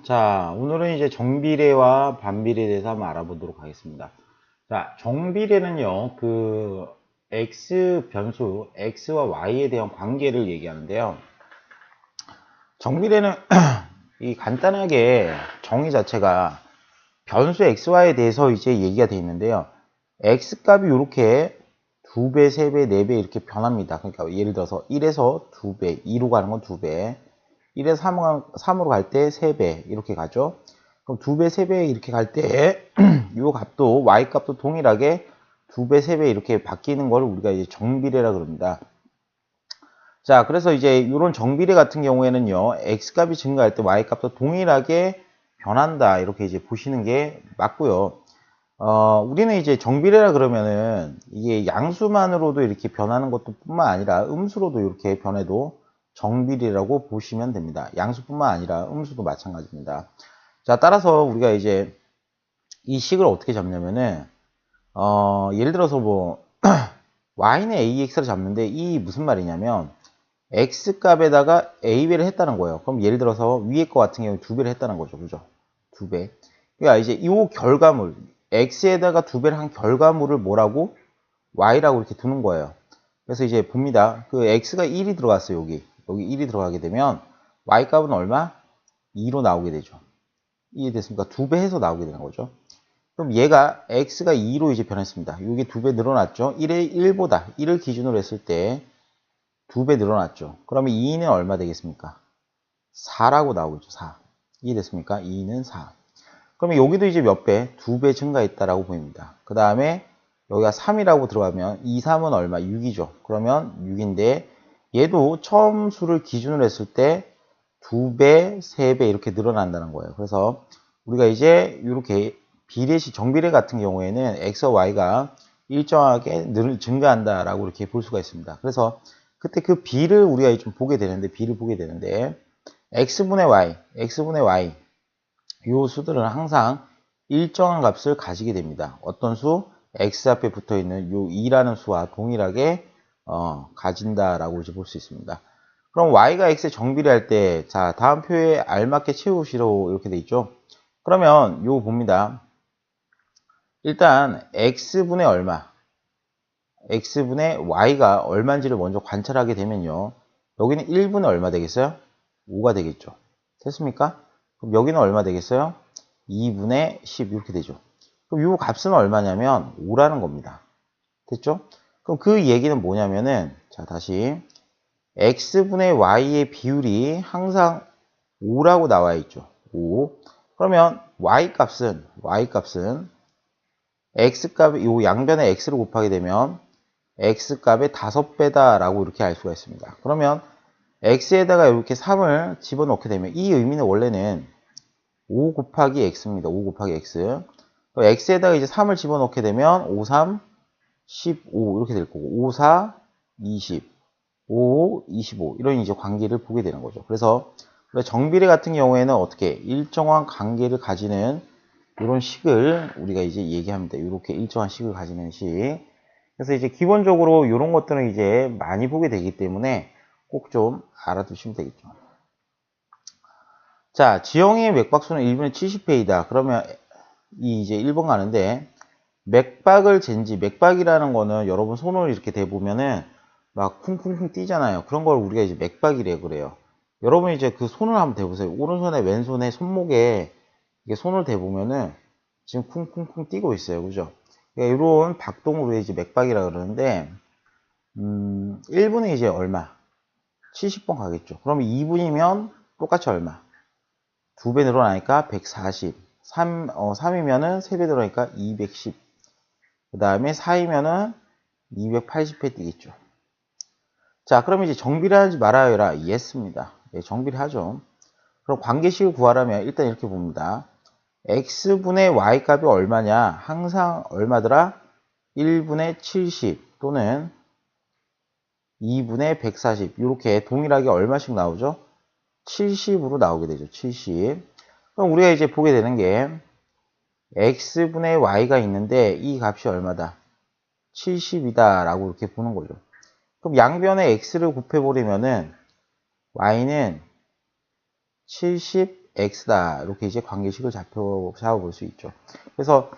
자, 오늘은 이제 정비례와 반비례에 대해서 한번 알아보도록 하겠습니다. 자, 정비례는요, X 변수, X와 Y에 대한 관계를 얘기하는데요. 정비례는 이 간단하게 정의 자체가 변수 XY에 대해서 이제 얘기가 되어 있는데요. X 값이 이렇게 2배, 3배, 4배 이렇게 변합니다. 그러니까 예를 들어서 1에서 2배, 2로 가는 건 2배, 1에서 3으로 갈 때 3배 이렇게 가죠. 그럼 2배, 3배 이렇게 갈 때 이 값도 Y 값도 동일하게 2배, 3배 이렇게 바뀌는 걸 우리가 이제 정비례라 그럽니다. 자, 그래서 이제 이런 정비례 같은 경우에는요, X 값이 증가할 때 Y 값도 동일하게 변한다 이렇게 이제 보시는 게 맞고요. 우리는 이제 정비례라 그러면은 이게 양수만으로도 이렇게 변하는 것도 뿐만 아니라 음수로도 이렇게 변해도 정비례라고 보시면 됩니다. 양수뿐만 아니라 음수도 마찬가지입니다. 자, 따라서 우리가 이제 이 식을 어떻게 잡냐면은, 예를 들어서 뭐, y는 ax를 잡는데 이 무슨 말이냐면, x 값에다가 a배를 했다는 거예요. 그럼 예를 들어서 위에 거 같은 경우에 2배를 했다는 거죠. 그죠? 2배. 그러니까 이제 이 결과물, x에다가 2배를 한 결과물을 뭐라고? y라고 이렇게 두는 거예요. 그래서 이제 봅니다. 그 x가 1이 들어갔어요. 여기 1이 들어가게 되면 y 값은 얼마? 2로 나오게 되죠. 이해됐습니까? 2배 해서 나오게 되는 거죠. 그럼 얘가 x가 2로 이제 변했습니다. 이게 2배 늘어났죠. 1을 기준으로 했을 때 2배 늘어났죠. 그러면 2는 얼마 되겠습니까? 4라고 나오겠죠. 4. 이해됐습니까? 2는 4. 그러면 여기도 이제 몇 배? 2배 증가했다라고 보입니다. 그 다음에 여기가 3이라고 들어가면 2, 3은 얼마? 6이죠. 그러면 6인데 얘도 처음 수를 기준으로 했을 때 2배, 3배 이렇게 늘어난다는 거예요. 그래서 우리가 이제 이렇게 비례식, 정비례 같은 경우에는 x와 y가 일정하게 증가한다라고 이렇게 볼 수가 있습니다. 그래서 그때 그 b를 우리가 좀 보게 되는데, x분의 y, 이 수들은 항상 일정한 값을 가지게 됩니다. 어떤 수? x 앞에 붙어 있는 이 2라는 수와 동일하게 가진다라고 이제 볼 수 있습니다. 그럼 y가 x에 정비례할 때, 자, 다음 표에 알맞게 채우시로 이렇게 돼 있죠. 그러면 요거 봅니다. 일단 x분의 얼마? x분의 y가 얼마인지를 먼저 관찰하게 되면요. 여기는 1분의 얼마 되겠어요? 5가 되겠죠. 됐습니까? 그럼 여기는 얼마 되겠어요? 2분의 10 이렇게 되죠. 그럼 요 값은 얼마냐면 5라는 겁니다. 됐죠? 그럼 그 얘기는 뭐냐면은, 자, 다시 x분의 y의 비율이 항상 5라고 나와 있죠. 5. 그러면 y값은 x값, 요 양변에 x를 곱하게 되면 x값의 5배다라고 이렇게 알 수가 있습니다. 그러면 x에다가 이렇게 3을 집어넣게 되면 이 의미는 원래는 5 곱하기 x입니다. 5 곱하기 x. x에다가 이제 3을 집어넣게 되면 5, 3, 15 이렇게 될 거고 5, 4, 20, 5, 25 이런 이제 관계를 보게 되는 거죠. 그래서 정비례 같은 경우에는 어떻게 일정한 관계를 가지는 이런 식을 우리가 이제 얘기합니다. 이렇게 일정한 식을 가지는 식. 그래서 이제 기본적으로 이런 것들은 이제 많이 보게 되기 때문에 꼭 좀 알아두시면 되겠죠. 자, 지형의 맥박수는 1분의 70회이다. 그러면 이 이제 1번 가는데 맥박을 잰지, 맥박이라는 거는 여러분 손을 이렇게 대보면은 막 쿵쿵쿵 뛰잖아요. 그런 걸 우리가 이제 맥박이래 그래요. 여러분 이제 그 손을 한번 대보세요. 오른손에 왼손에 손목에 이게 손을 대보면은 지금 쿵쿵쿵 뛰고 있어요. 그죠? 그러니까 이런 박동으로 이제 맥박이라 그러는데 1분은 이제 얼마? 70번 가겠죠. 그럼 2분이면 똑같이 얼마? 2배 늘어나니까 140. 3이면은 3배 늘어나니까 210. 그 다음에 4이면은 280회 뛰겠죠. 자, 그럼 이제 정비례 하지 말아요라. Yes입니다. 예, 정비례 하죠. 그럼 관계식을 구하려면 일단 이렇게 봅니다. x분의 y 값이 얼마냐? 항상 얼마더라? 1분의 70 또는 2분의 140 이렇게 동일하게 얼마씩 나오죠? 70으로 나오게 되죠. 70. 그럼 우리가 이제 보게 되는 게 x분의 y가 있는데 이 값이 얼마다? 70이다 라고 이렇게 보는 거죠. 그럼 양변에 x를 곱해버리면은 y는 70 x다. 이렇게 이제 관계식을 잡아볼 수 있죠. 그래서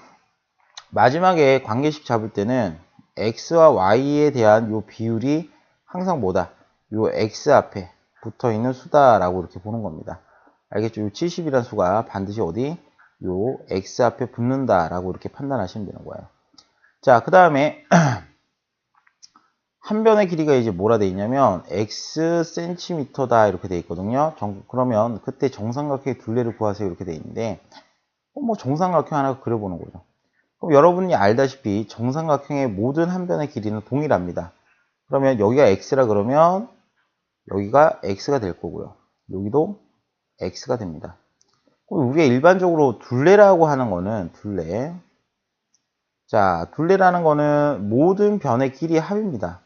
마지막에 관계식 잡을 때는 x와 y에 대한 요 비율이 항상 뭐다? 요 x 앞에 붙어 있는 수다라고 이렇게 보는 겁니다. 알겠죠? 요 70이라는 수가 반드시 어디? 요 x 앞에 붙는다라고 이렇게 판단하시면 되는 거예요. 자, 그 다음에 한 변의 길이가 이제 뭐라 돼 있냐면 x cm다 이렇게 돼 있거든요. 그러면 그때 정삼각형의 둘레를 구하세요 이렇게 돼 있는데 뭐 정삼각형 하나 그려보는 거죠. 그럼 여러분이 알다시피 정삼각형의 모든 한 변의 길이는 동일합니다. 그러면 여기가 x라 그러면 여기가 x가 될 거고요. 여기도 x가 됩니다. 우리가 일반적으로 둘레라고 하는 거는 둘레. 자, 둘레라는 거는 모든 변의 길이의 합입니다.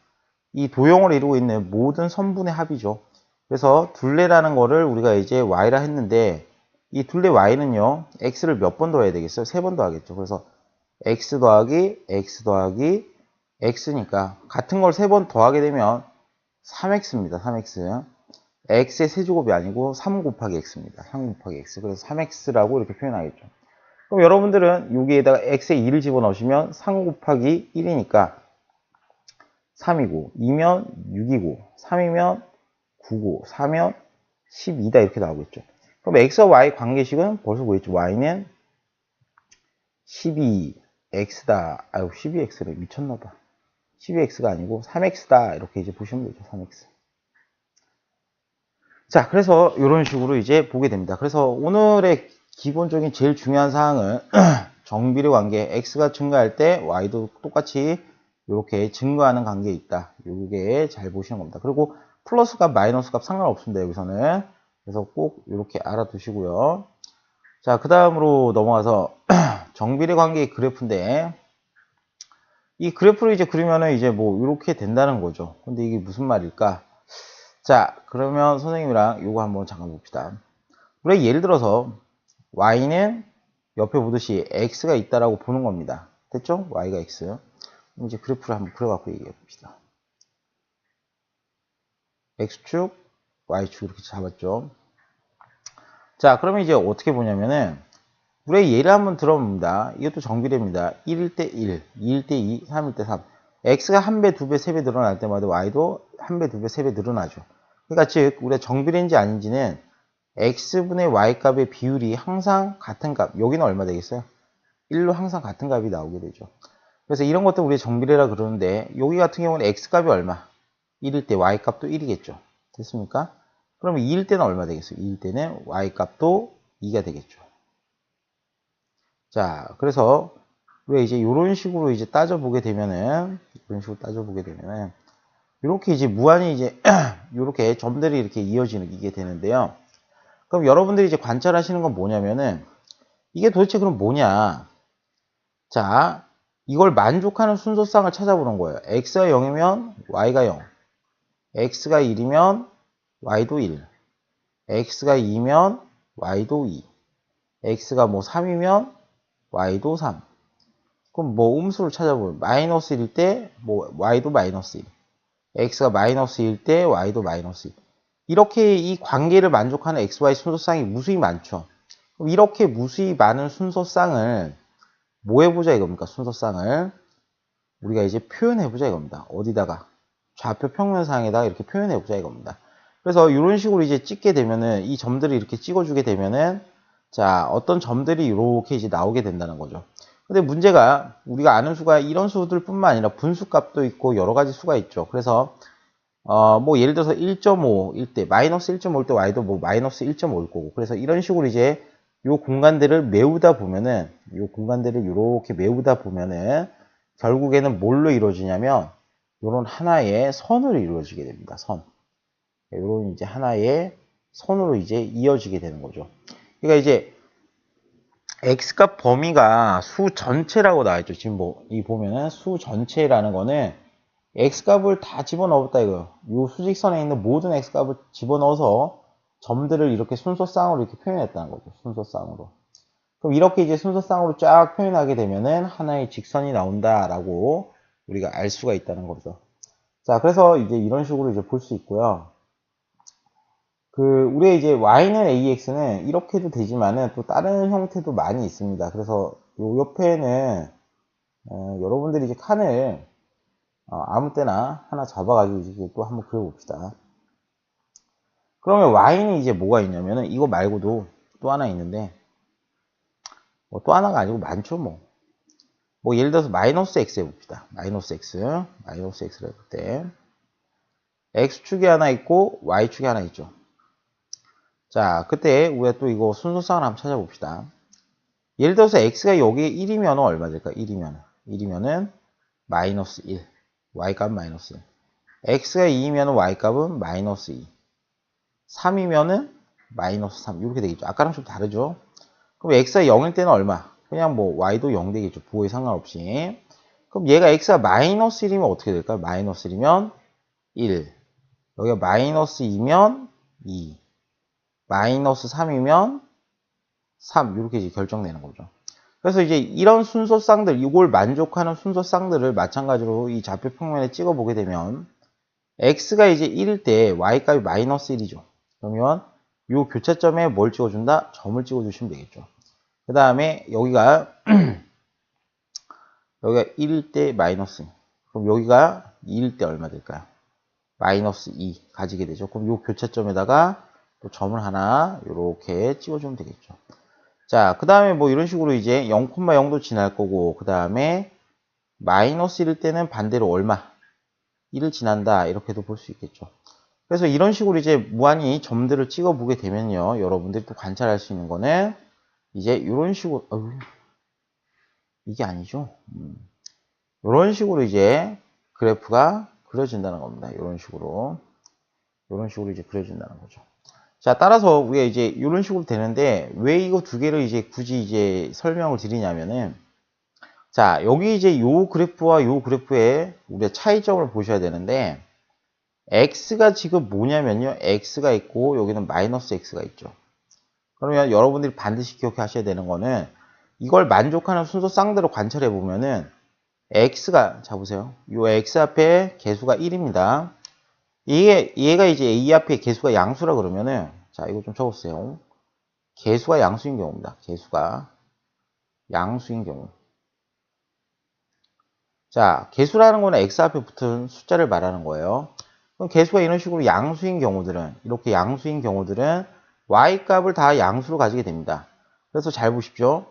이 도형을 이루고 있는 모든 선분의 합이죠. 그래서 둘레라는 거를 우리가 이제 y라 했는데 이 둘레 y는요. x를 몇 번 더해야 되겠어요? 3번 더하겠죠. 그래서 x 더하기 x 더하기 x니까 같은 걸 3번 더하게 되면 3x입니다. 3x. x의 세제곱이 아니고 3 곱하기 x입니다. 3 곱하기 x. 그래서 3x라고 이렇게 표현하겠죠. 그럼 여러분들은 여기에다가 x에 2를 집어넣으시면 3 곱하기 1이니까 3이고 2면 6이고 3이면 9고 4면 12다 이렇게 나오겠죠. 그럼 x와 y 관계식은 벌써 보였죠. y는 12x다. 아유 12x래 미쳤나봐. 12x가 아니고 3x다 이렇게 이제 보시면 되죠. 3x. 자, 그래서 이런 식으로 이제 보게 됩니다. 그래서 오늘의 기본적인 제일 중요한 사항은 정비례 관계 x가 증가할 때 y도 똑같이 이렇게 증가하는 관계에 있다. 이게 잘 보시는 겁니다. 그리고 플러스 값, 마이너스 값 상관없습니다. 여기서는. 그래서 꼭 이렇게 알아두시고요. 자, 그 다음으로 넘어가서 정비례 관계의 그래프인데 이 그래프를 이제 그리면은 이제 뭐 이렇게 된다는 거죠. 근데 이게 무슨 말일까? 자, 그러면 선생님이랑 이거 한번 잠깐 봅시다. 우리 예를 들어서 y는 옆에 보듯이 x가 있다라고 보는 겁니다. 됐죠? y가 x. 이제 그래프를 한번 그려갖고 얘기해 봅시다. x축, y축 이렇게 잡았죠. 자, 그러면 이제 어떻게 보냐면은 우리 예를 한번 들어봅니다. 이것도 정비례입니다. 1일 때 1, 2일 때 2, 3일 때 3. x가 1배, 2배, 3배 늘어날 때마다 y도 1배, 2배, 3배 늘어나죠. 그러니까 즉 우리가 정비례인지 아닌지는 x분의 y 값의 비율이 항상 같은 값. 여기는 얼마 되겠어요? 1로 항상 같은 값이 나오게 되죠. 그래서 이런 것들 우리 정비례라 그러는데 여기 같은 경우는 x값이 얼마? 1일 때 y값도 1이겠죠. 됐습니까? 그러면 2일 때는 얼마 되겠어요? 2일 때는 y값도 2가 되겠죠. 자, 그래서 왜 이제 이런 식으로 이제 따져보게 되면은 이렇게 이제 무한히 이제 이렇게 점들이 이렇게 이어지게 되는데요. 그럼 여러분들이 이제 관찰하시는 건 뭐냐면은 이게 도대체 그럼 뭐냐? 자, 이걸 만족하는 순서쌍을 찾아보는 거예요. x가 0이면 y가 0, x가 1이면 y도 1, x가 2면 y도 2, x가 뭐 3이면 y도 3. 그럼 뭐 음수를 찾아보면 마이너스 1일 때 뭐 y도 마이너스 1, x가 마이너스 1일 때 y도 마이너스 1. 이렇게 이 관계를 만족하는 x, y 순서쌍이 무수히 많죠. 그럼 이렇게 무수히 많은 순서쌍을 뭐 해보자 이겁니까? 순서쌍을 우리가 이제 표현해보자 이겁니다. 어디다가? 좌표 평면상에다가 이렇게 표현해보자 이겁니다. 그래서 이런 식으로 이제 찍게 되면은 이 점들을 이렇게 찍어주게 되면은 자, 어떤 점들이 이렇게 이제 나오게 된다는 거죠. 근데 문제가 우리가 아는 수가 이런 수들 뿐만 아니라 분수값도 있고 여러 가지 수가 있죠. 그래서 뭐 예를 들어서 1.5일 때 마이너스 1.5일 때 y도 뭐 마이너스 1.5일 거고 그래서 이런 식으로 이제 요 공간들을 메우다 보면은 요 공간들을 이렇게 메우다 보면은 결국에는 뭘로 이루어지냐면 요런 하나의 선으로 이루어지게 됩니다. 선. 요런 이제 하나의 선으로 이제 이어지게 되는 거죠. 그러니까 이제 x값 범위가 수 전체라고 나와있죠. 지금 뭐 이 보면은 수 전체라는 거는 x값을 다 집어넣었다 이거요. 요 수직선에 있는 모든 x값을 집어넣어서 점들을 이렇게 순서쌍으로 이렇게 표현했다는 거죠. 순서쌍으로. 그럼 이렇게 이제 순서쌍으로 쫙 표현하게 되면은 하나의 직선이 나온다라고 우리가 알 수가 있다는 거죠. 자, 그래서 이제 이런 식으로 이제 볼 수 있고요. 그 다음에 또 뭐 볼 수 있냐면은 자, 우리의 이제 y는 ax는 이렇게도 되지만은 또 다른 형태도 많이 있습니다. 그래서 요 옆에는 여러분들이 이제 칸을 아무 때나 하나 잡아가지고 이제 또 한번 그려봅시다. 그러면 y는 이제 뭐가 있냐면은 이거 말고도 또 하나 있는데 뭐 또 하나가 아니고 많죠 뭐. 뭐 예를 들어서 마이너스 x 해봅시다. 마이너스 x를 해볼 때 x축이 하나 있고 y축이 하나 있죠. 자, 그때 우리가 또 이거 순서상을 한번 찾아봅시다. 예를 들어서 x가 여기에 1이면 얼마 될까? 1이면은 마이너스 1. y값은 마이너스 1. x가 2이면 y값은 마이너스 2. 3이면은 마이너스 3. 이렇게 되겠죠. 아까랑 좀 다르죠? 그럼 x가 0일 때는 얼마? 그냥 뭐 y도 0 되겠죠. 부호에 상관없이. 그럼 얘가 x가 마이너스 1이면 어떻게 될까요? 마이너스 1이면 1. 여기가 마이너스 2면 2. 마이너스 3이면 3. 이렇게 이제 결정되는 거죠. 그래서 이제 이런 순서쌍들, 이걸 만족하는 순서쌍들을 마찬가지로 이 좌표 평면에 찍어보게 되면 x가 이제 1일 때 y값이 마이너스 1이죠. 그러면 이 교차점에 뭘 찍어준다? 점을 찍어주시면 되겠죠. 그 다음에 여기가 1일 때 마이너스 2. 그럼 여기가 2일 때 얼마 될까요? 마이너스 2 가지게 되죠. 그럼 이 교차점에다가 또 점을 하나 이렇게 찍어주면 되겠죠. 자, 그 다음에 뭐 이런 식으로 이제 0,0도 지날 거고, 그 다음에 마이너스 1일 때는 반대로 얼마? 1을 지난다. 이렇게도 볼 수 있겠죠. 그래서 이런 식으로 이제 무한히 점들을 찍어보게 되면요. 여러분들이 또 관찰할 수 있는 거는 이제 이런 식으로, 이게 아니죠. 이런 식으로 이제 그래프가 그려진다는 겁니다. 이런 식으로 이제 그려진다는 거죠. 자, 따라서 우리가 이제 이런 식으로 되는데 왜 이거 두 개를 이제 굳이 이제 설명을 드리냐면은 자, 여기 이제 요 그래프와 요 그래프의 우리가 차이점을 보셔야 되는데 x가 지금 뭐냐면요. x가 있고 여기는 마이너스 x가 있죠. 그러면 여러분들이 반드시 기억하셔야 되는 거는 이걸 만족하는 순서 쌍들을 관찰해 보면은 x가 자 보세요. 요 x 앞에 개수가 1입니다. 얘가 이제 a 앞에 개수가 양수라 그러면은 자 이거 좀 적어주세요. 개수가 양수인 경우입니다. 개수가 양수인 경우. 자, 개수라는 거는 x 앞에 붙은 숫자를 말하는 거예요. 그럼 개수가 이런 식으로 양수인 경우들은 이렇게 양수인 경우들은 y 값을 다 양수로 가지게 됩니다. 그래서 잘 보십시오.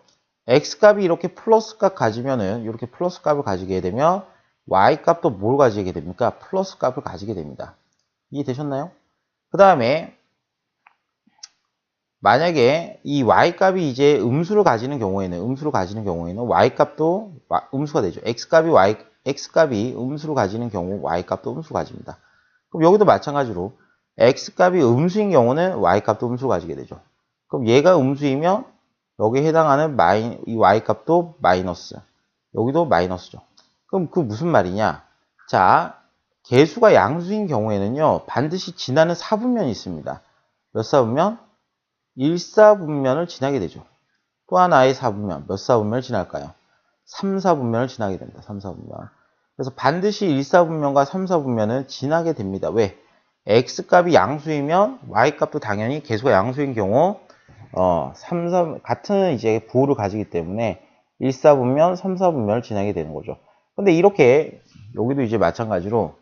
x 값이 이렇게 플러스 값 가지면은 이렇게 플러스 값을 가지게 되면 y 값도 뭘 가지게 됩니까? 플러스 값을 가지게 됩니다. 이해되셨나요? 그 다음에 만약에 이 y 값이 이제 음수를 가지는 경우에는 y 값도 음수가 되죠. x 값이 음수를 가지는 경우 y 값도 음수 가집니다. 그럼 여기도 마찬가지로 x 값이 음수인 경우는 y 값도 음수를 가지게 되죠. 그럼 얘가 음수이면 여기에 해당하는 이 y 값도 마이너스. 여기도 마이너스죠. 그럼 그 무슨 말이냐? 자, 개수가 양수인 경우에는요. 반드시 지나는 사분면이 있습니다. 몇 사분면? 1사분면을 지나게 되죠. 또 하나의 사분면, 몇 사분면을 지날까요? 3사분면을 지나게 됩니다. 3사분면. 그래서 반드시 1사분면과 3사분면은 지나게 됩니다. 왜? x값이 양수이면 y값도 당연히 개수가 양수인 경우 같은 이제 부호를 가지기 때문에 1사분면, 3사분면을 지나게 되는 거죠. 근데 이렇게 여기도 이제 마찬가지로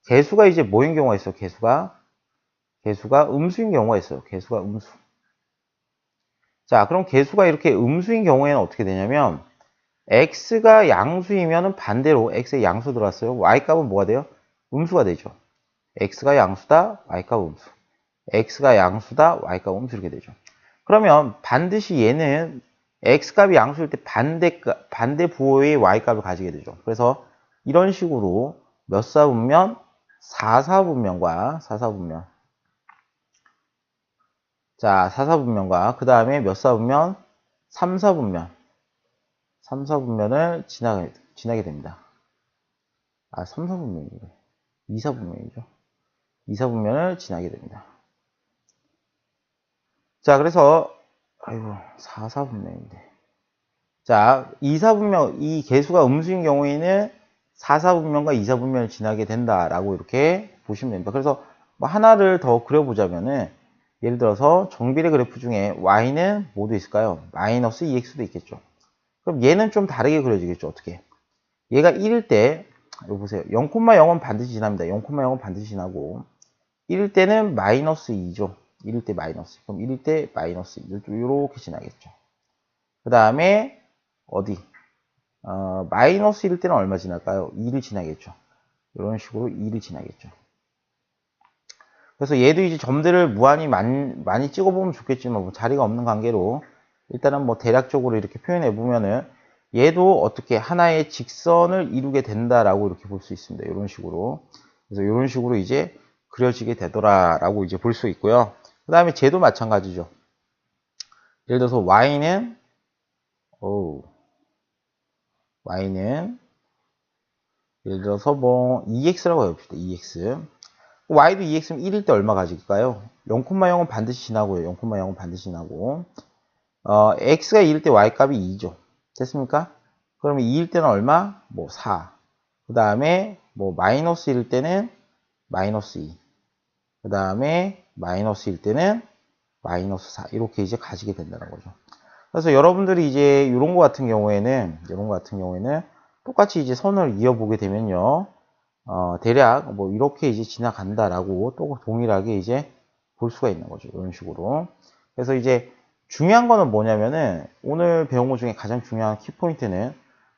개수가 이제 뭐인 경우가 있어요? 개수가 음수인 경우가 있어요. 개수가 음수. 자, 그럼 개수가 이렇게 음수인 경우에는 어떻게 되냐면 x가 양수이면은 반대로 x에 양수 들어왔어요. y값은 뭐가 돼요? 음수가 되죠. x가 양수다, y값 음수. x가 양수다, y값 음수 이렇게 되죠. 그러면 반드시 얘는 x값이 양수일 때 반대 부호의 y값을 가지게 되죠. 그래서 이런 식으로 몇 사분면? 4사분면과 4사분면. 자, 4사분면과 그 다음에 몇 사분면? 3사분면. 3사분면을 지나게 됩니다. 3사분면이래. 2사분면이죠. 2사분면을 지나게 됩니다. 자, 그래서 4사분면인데. 자, 2사분면, 이 개수가 음수인 경우에는 4사분면과 2사분면을 지나게 된다라고 이렇게 보시면 됩니다. 그래서 뭐 하나를 더 그려보자면은 예를 들어서 정비례 그래프 중에 y는 뭐도 있을까요? 마이너스 2x도 있겠죠. 그럼 얘는 좀 다르게 그려지겠죠. 어떻게? 얘가 1일 때, 여기 보세요. 0,0은 반드시 지납니다. 0,0은 반드시 지나고 1일 때는 마이너스 2죠. 1일 때 마이너스. 그럼 1일 때 마이너스 2. 이렇게 지나겠죠. 그 다음에 어디? 마이너스 1일 때는 얼마 지날까요? 2를 지나겠죠. 이런 식으로 2를 지나겠죠. 그래서 얘도 이제 점들을 무한히 많이 찍어보면 좋겠지만 뭐 자리가 없는 관계로 일단은 뭐 대략적으로 이렇게 표현해 보면은 얘도 어떻게 하나의 직선을 이루게 된다라고 이렇게 볼 수 있습니다. 이런 식으로. 그래서 이런 식으로 이제 그려지게 되더라라고 이제 볼 수 있고요. 그 다음에 쟤도 마찬가지죠. 예를 들어서 y는 예를 들어서 뭐 2x라고 해봅시다. 2x. y도 2x면 1일 때 얼마 가질까요? 0,0은 반드시 지나고요. 0,0은 반드시 지나고. x가 2일 때 y 값이 2죠. 됐습니까? 그러면 2일 때는 얼마? 뭐 4. 그 다음에 뭐 마이너스 1일 때는 마이너스 2. 그 다음에 마이너스 1일 때는 마이너스 4. 이렇게 이제 가지게 된다는 거죠. 그래서 여러분들이 이제 이런 거 같은 경우에는 똑같이 이제 선을 이어보게 되면요. 대략 뭐 이렇게 이제 지나간다라고 또 동일하게 이제 볼 수가 있는 거죠. 이런 식으로. 그래서 이제 중요한 거는 뭐냐면은 오늘 배운 것 중에 가장 중요한 키포인트는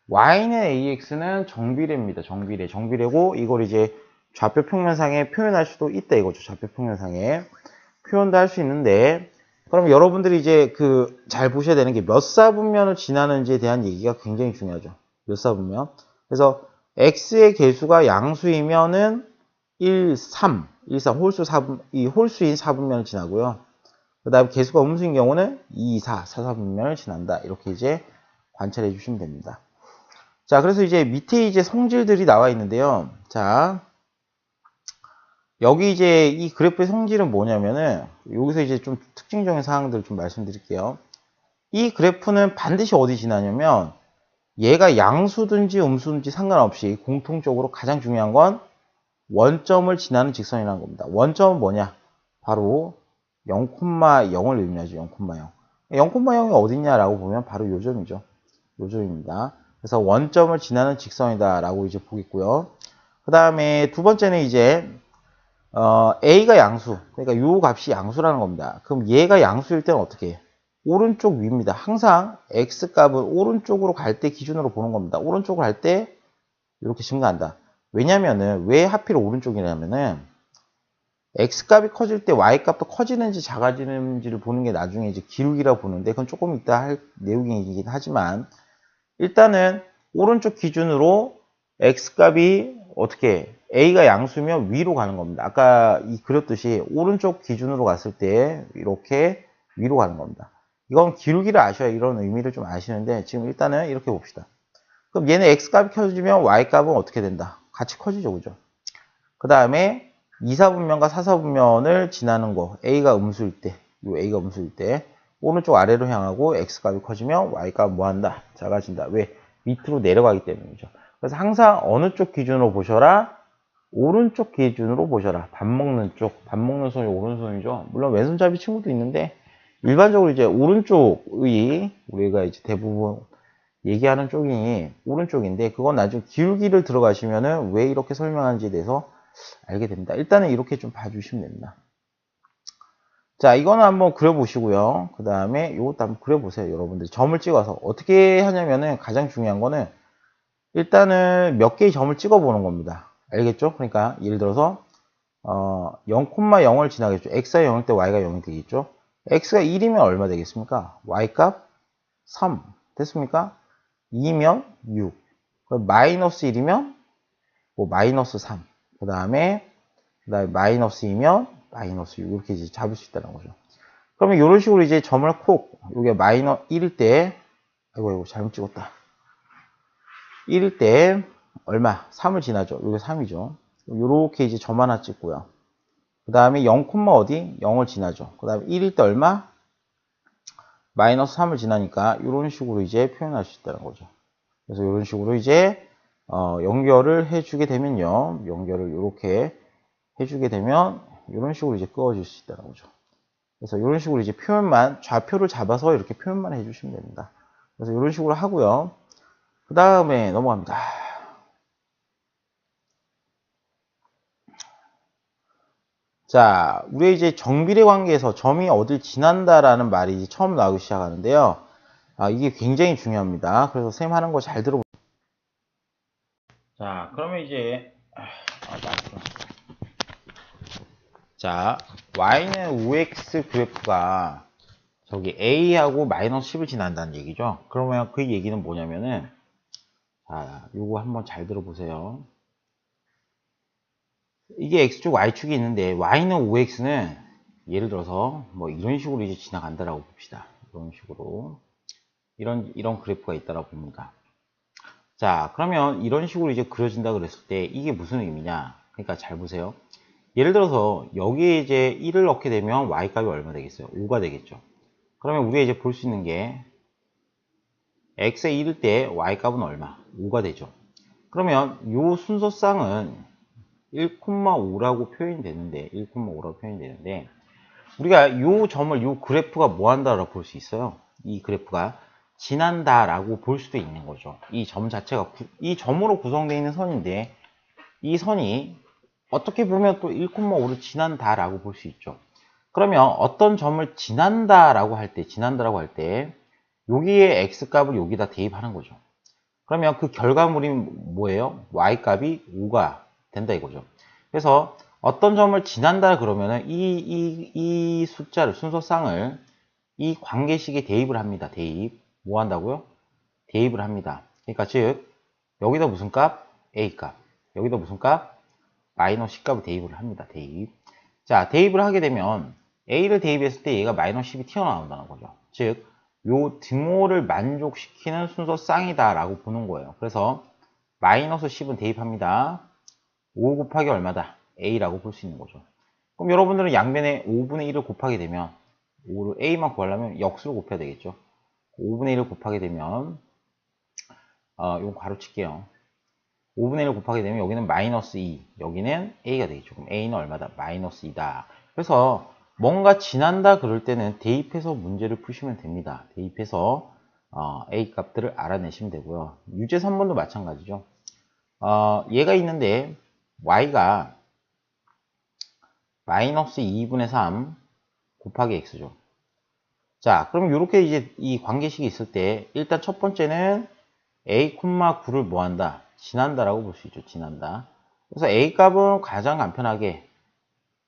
y는 ax는 정비례입니다. 정비례고 이걸 이제 좌표 평면상에 표현할 수도 있다 이거죠. 좌표 평면상에 표현도 할 수 있는데 그럼 여러분들이 이제 잘 보셔야 되는 게 몇 사분면을 지나는지에 대한 얘기가 굉장히 중요하죠. 몇 사분면. 그래서 x의 개수가 양수이면은 1, 3 홀수 4분, 이 홀수인 4분면을 지나고요. 그 다음 개수가 음수인 경우는 2, 4, 4분면을 지난다. 이렇게 이제 관찰해 주시면 됩니다. 자, 그래서 이제 밑에 이제 성질들이 나와 있는데요. 자, 여기 이제 이 그래프의 성질은 뭐냐면은 여기서 이제 좀 특징적인 사항들을 좀 말씀드릴게요. 이 그래프는 반드시 어디 지나냐면 얘가 양수든지 음수든지 상관없이 공통적으로 가장 중요한 건 원점을 지나는 직선이라는 겁니다. 원점은 뭐냐? 바로 0,0을 의미하죠. 0,0. 0,0이 어딨냐라고 보면 바로 요 점이죠. 요 점입니다. 그래서 원점을 지나는 직선이다라고 이제 보겠고요. 그 다음에 두 번째는 이제 A가 양수. 그러니까 요 값이 양수라는 겁니다. 그럼 얘가 양수일 때는 어떻게 해요? 오른쪽 위입니다. 항상 X값을 오른쪽으로 갈 때 기준으로 보는 겁니다. 오른쪽으로 갈 때 이렇게 증가한다. 왜냐면은, 왜 하필 오른쪽이냐면은, X값이 커질 때 Y값도 커지는지 작아지는지를 보는 게 나중에 이제 기울기라고 보는데, 그건 조금 이따 할 내용이긴 하지만, 일단은 오른쪽 기준으로 X값이 어떻게 A가 양수면 위로 가는 겁니다. 아까 그렸듯이 오른쪽 기준으로 갔을 때 이렇게 위로 가는 겁니다. 이건 기울기를 아셔야 이런 의미를 좀 아시는데 지금 일단은 이렇게 봅시다. 그럼 얘는 X값이 커지면 Y값은 어떻게 된다? 같이 커지죠. 그죠? 그 다음에 2, 4분면과 4, 4분면을 지나는 거 A가 음수일 때 A가 음수일 때 오른쪽 아래로 향하고 X값이 커지면 Y값 뭐 한다? 작아진다. 왜? 밑으로 내려가기 때문이죠. 그래서 항상 어느 쪽 기준으로 보셔라? 오른쪽 기준으로 보셔라. 밥 먹는 쪽. 밥 먹는 손이 오른손이죠. 물론 왼손잡이 친구도 있는데 일반적으로 이제 오른쪽의 우리가 이제 대부분 얘기하는 쪽이 오른쪽인데 그건 나중에 기울기를 들어가시면은 왜 이렇게 설명하는지에 대해서 알게 됩니다. 일단은 이렇게 좀 봐주시면 됩니다. 자, 이거는 한번 그려보시고요. 그 다음에 이것도 한번 그려보세요. 여러분들 점을 찍어서 어떻게 하냐면은 가장 중요한 거는 일단은 몇 개의 점을 찍어보는 겁니다. 알겠죠? 그러니까 예를 들어서 0,0을 지나겠죠. x가 0일 때 y가 0이 되겠죠. x가 1이면 얼마 되겠습니까? y값 3 됐습니까? 2면 6 마이너스 1이면 뭐 마이너스 3 그 다음에 마이너스 2면 마이너스 6 이렇게 이제 잡을 수 있다는 거죠. 그러면 이런 식으로 이제 점을 콕 이게 마이너스 1일 때 아이고 잘못 찍었다. 1일 때 얼마? 3을 지나죠. 이게 3이죠. 요렇게 이제 점 하나 찍고요. 그 다음에 0, 어디? 0을 지나죠. 그 다음에 1일 때 얼마? 마이너스 3을 지나니까 이런 식으로 이제 표현할 수 있다는 거죠. 그래서 이런 식으로 이제 연결을 해주게 되면요. 연결을 이렇게 해주게 되면 이런 식으로 이제 그어질 수 있다는 거죠. 그래서 이런 식으로 이제 표현만, 좌표를 잡아서 이렇게 표현만 해주시면 됩니다. 그래서 이런 식으로 하고요. 그 다음에 넘어갑니다. 자, 우리 이제 정비례 관계에서 점이 어딜 지난다라는 말이 처음 나오기 시작하는데요. 이게 굉장히 중요합니다. 그래서 쌤 하는 거 잘 들어보세요. 자, 그러면 이제 자, y는 ux 그래프가 저기 a하고 마이너스 10을 지난다는 얘기죠. 그러면 그 얘기는 뭐냐면은 자, 요거 한번 잘 들어보세요. 이게 x축, y축이 있는데 y는 5x는 예를 들어서 뭐 이런 식으로 이제 지나간다라고 봅시다. 이런 식으로 이런 그래프가 있다라고 봅니다. 자, 그러면 이런 식으로 이제 그려진다 그랬을 때 이게 무슨 의미냐? 그러니까 잘 보세요. 예를 들어서 여기에 이제 1을 넣게 되면 y 값이 얼마 되겠어요? 5가 되겠죠. 그러면 우리가 이제 볼 수 있는 게 x에 1일 때 y 값은 얼마? 5가 되죠. 그러면 이 순서쌍은 1,5라고 표현이 되는데 1,5라고 표현이 되는데 우리가 이 점을 이 그래프가 뭐 한다라고 볼 수 있어요. 이 그래프가 지난다라고 볼 수도 있는 거죠. 이 점 자체가 이 점으로 구성되어 있는 선인데 이 선이 어떻게 보면 또 1,5를 지난다라고 볼 수 있죠. 그러면 어떤 점을 지난다라고 할 때 여기에 x 값을 여기다 대입하는 거죠. 그러면 그 결과물이 뭐예요? y 값이 5가 된다 이거죠. 그래서 어떤 점을 지난다 그러면은 이 숫자를, 순서쌍을 이 관계식에 대입을 합니다. 대입. 뭐 한다고요? 대입을 합니다. 그러니까 즉 여기다 무슨 값? a 값. 여기다 무슨 값? 마이너스 10값을 대입을 합니다. 대입. 자, 대입을 하게 되면 a를 대입했을 때 얘가 마이너스 10이 튀어나온다는 거죠. 즉, 요 등호를 만족시키는 순서 쌍이다라고 보는 거예요. 그래서 마이너스 10은 대입합니다. 5 곱하기 얼마다? a라고 볼 수 있는 거죠. 그럼 여러분들은 양변에 5분의 1을 곱하게 되면 5를 a만 구하려면 역수를 곱해야 되겠죠. 5분의 1을 곱하게 되면 이건 가로칠게요. 5분의 1을 곱하게 되면 여기는 마이너스 2, 여기는 a가 되겠죠. 그럼 a는 얼마다? 마이너스 2다. 그래서 뭔가 지난다 그럴 때는 대입해서 문제를 푸시면 됩니다. 대입해서 a 값들을 알아내시면 되고요. 유제 3번도 마찬가지죠. 얘가 있는데 y가 마이너스 2분의 3 곱하기 x죠. 자, 그럼 이렇게 이제 이 관계식이 있을 때 일단 첫 번째는 a, 9를 뭐 한다? 지난다라고 볼 수 있죠. 지난다. 그래서 a 값은 가장 간편하게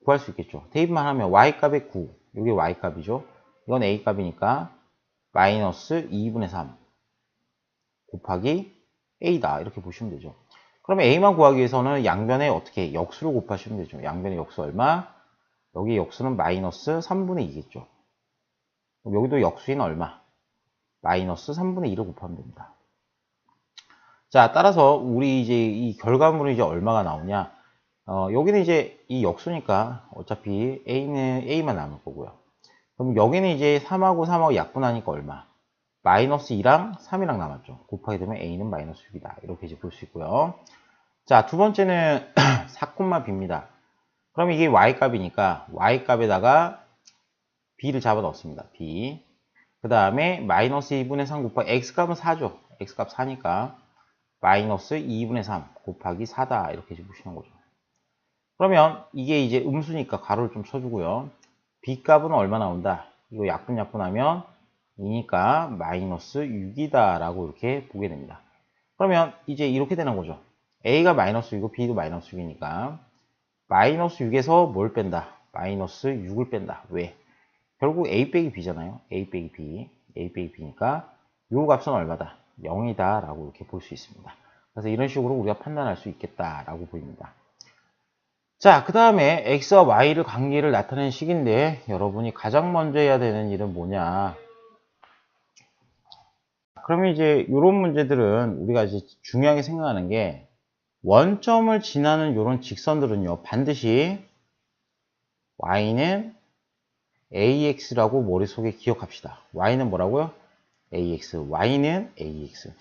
구할 수 있겠죠. 대입만 하면 y 값의 9, 이게 y 값이죠. 이건 a 값이니까 마이너스 2분의 3 곱하기 a다 이렇게 보시면 되죠. 그러면 a만 구하기 위해서는 양변에 어떻게 역수를 곱하시면 되죠. 양변의 역수 얼마? 여기 역수는 마이너스 3분의 2겠죠. 여기도 역수인 얼마? 마이너스 3분의 2를 곱하면 됩니다. 자, 따라서 우리 이제 이 결과물이 이제 얼마가 나오냐? 여기는 이제 이 역수니까 어차피 a는 a만 남을 거고요. 그럼 여기는 이제 3하고 3하고 약분하니까 얼마? 마이너스 2랑 3이랑 남았죠. 곱하게 되면 a는 마이너스 6이다. 이렇게 이제 볼 수 있고요. 자, 두 번째는 4,b입니다. 그럼 이게 y 값이니까 y 값에다가 b를 잡아 넣습니다. b. 그 다음에 마이너스 2분의 3 곱하기 x 값은 4죠. x 값 4니까 마이너스 2분의 3 곱하기 4다. 이렇게 이제 보시는 거죠. 그러면 이게 이제 음수니까 가로를 좀 쳐주고요. b 값은 얼마 나온다? 이거 약분하면 2니까 마이너스 6이다 라고 이렇게 보게 됩니다. 그러면 이제 이렇게 되는 거죠. a가 마이너스 6이고 b도 마이너스 6이니까 마이너스 6에서 뭘 뺀다? 마이너스 6을 뺀다. 왜? 결국 a 빼기 b잖아요. a 빼기 b. a 빼기 b니까 요 값은 얼마다? 0이다 라고 이렇게 볼 수 있습니다. 그래서 이런 식으로 우리가 판단할 수 있겠다라고 보입니다. 자, 그 다음에 x와 y를 관계를 나타내는 식인데 여러분이 가장 먼저 해야 되는 일은 뭐냐? 그러면 이제 이런 문제들은 우리가 이제 중요하게 생각하는 게 원점을 지나는 이런 직선들은요 반드시 y는 ax라고 머릿속에 기억합시다. y는 뭐라고요? ax, y는 ax.